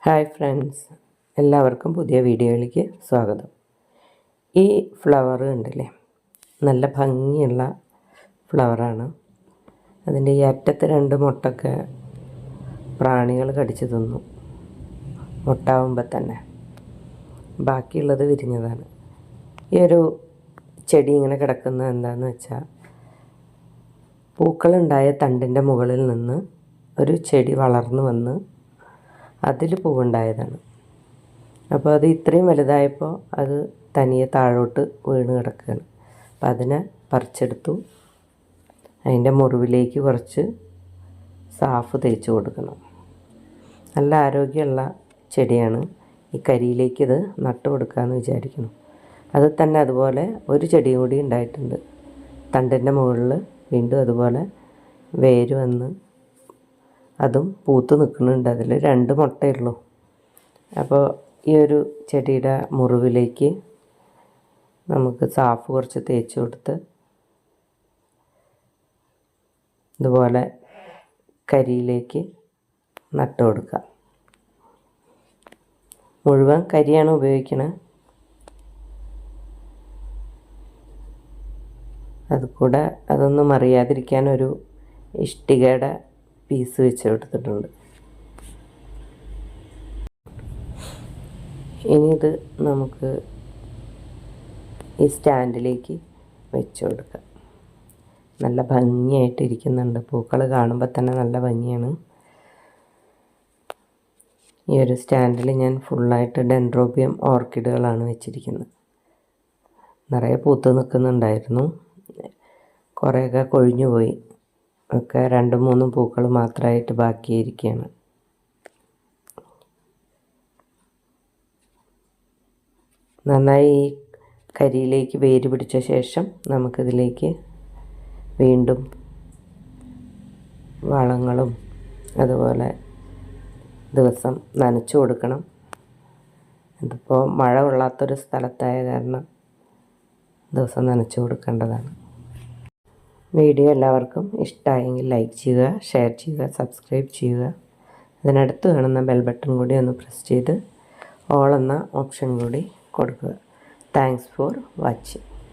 Hi friends, എല്ലാവർക്കും പുതിയ വീഡിയോയിലേക്ക് സ്വാഗതം. ഈ ഫ്ലവർ കണ്ടില്ലേ, നല്ല ഭംഗിയുള്ള ഫ്ലവറാണ്. അതിൻ്റെ ഈ അറ്റത്ത് 2 മുട്ടൊക്കെ പ്രാണികൾ കടിച്ചു തിന്നു മുട്ടാവുമ്പോൾ തന്നെ. ബാക്കിയുള്ളത് വിരിഞ്ഞതാണ്. ഈ ഒരു ചെടി ഇങ്ങനെ കിടക്കുന്നത് എന്താണെന്ന് വെച്ചാൽ, പൂക്കളുണ്ടായ തണ്ടിൻ്റെ മുകളിൽ നിന്ന് ഒരു ചെടി വളർന്നു വന്ന് അതിൽ പൂവുണ്ടായതാണ്. അപ്പോൾ അത് ഇത്രയും വലുതായപ്പോൾ അത് തനിയെ താഴോട്ട് വീണ് കിടക്കുകയാണ്. അപ്പം അതിനെ പറിച്ചെടുത്തു. അതിൻ്റെ മുറിവിലേക്ക് കുറച്ച് സാഫ് തേച്ച് കൊടുക്കണം. നല്ല ആരോഗ്യമുള്ള ചെടിയാണ്. ഈ കരിയിലേക്ക് ഇത് നട്ടു കൊടുക്കാമെന്ന് വിചാരിക്കണം. അത് തന്നെ അതുപോലെ ഒരു ചെടി കൂടി ഉണ്ടായിട്ടുണ്ട്. തണ്ടിൻ്റെ മുകളിൽ വീണ്ടും അതുപോലെ വേര് വന്ന് അതും പൂത്ത് നിൽക്കുന്നുണ്ട്. അതിൽ 2 മുട്ടയുള്ളൂ. അപ്പോൾ ഈ ഒരു ചെടിയുടെ മുറിവിലേക്ക് നമുക്ക് സാഫ് കുറച്ച് തേച്ച് കൊടുത്ത് ഇതുപോലെ കരിയിലേക്ക് നട്ടു കൊടുക്കാം. മുഴുവൻ കരിയാണ് ഉപയോഗിക്കുന്നത്. അതുകൂടെ അതൊന്നും അറിയാതിരിക്കാൻ ഒരു ഇഷ്ടികയുടെ പീസ് വെച്ച് കൊടുത്തിട്ടുണ്ട്. ഇനി ഇത് നമുക്ക് ഈ സ്റ്റാൻഡിലേക്ക് വെച്ച് കൊടുക്കാം. നല്ല ഭംഗിയായിട്ടിരിക്കുന്നുണ്ട്. പൂക്കൾ കാണുമ്പോൾ തന്നെ നല്ല ഭംഗിയാണ്. ഈ ഒരു സ്റ്റാൻഡിൽ ഞാൻ ഫുള്ളായിട്ട് ഡെൻഡ്രോബിയം ഓർക്കിഡുകളാണ് വെച്ചിരിക്കുന്നത്. നിറയെ പൂത്ത് നിൽക്കുന്നുണ്ടായിരുന്നു. കുറേയൊക്കെ കൊഴിഞ്ഞു പോയി. ഒക്കെ 2-3 പൂക്കൾ മാത്രമായിട്ട് ബാക്കിയിരിക്കുകയാണ്. നന്നായി ഈ കരിയിലേക്ക് വേര് പിടിച്ച ശേഷം നമുക്കിതിലേക്ക് വീണ്ടും വളങ്ങളും അതുപോലെ ദിവസം നനച്ചു കൊടുക്കണം. ഇതിപ്പോൾ മഴ കൊള്ളാത്തൊരു സ്ഥലത്തായ കാരണം ദിവസം നനച്ചു കൊടുക്കേണ്ടതാണ്. വീഡിയോ എല്ലാവർക്കും ഇഷ്ടമായെങ്കിൽ ലൈക്ക് ചെയ്യുക, ഷെയർ ചെയ്യുക, സബ്സ്ക്രൈബ് ചെയ്യുക. അതിനടുത്ത് കാണുന്ന ബെൽ ബട്ടൺ കൂടി ഒന്ന് പ്രസ് ചെയ്ത് ഓൾ എന്ന ഓപ്ഷൻ കൂടി കൊടുക്കുക. Thanks for watching.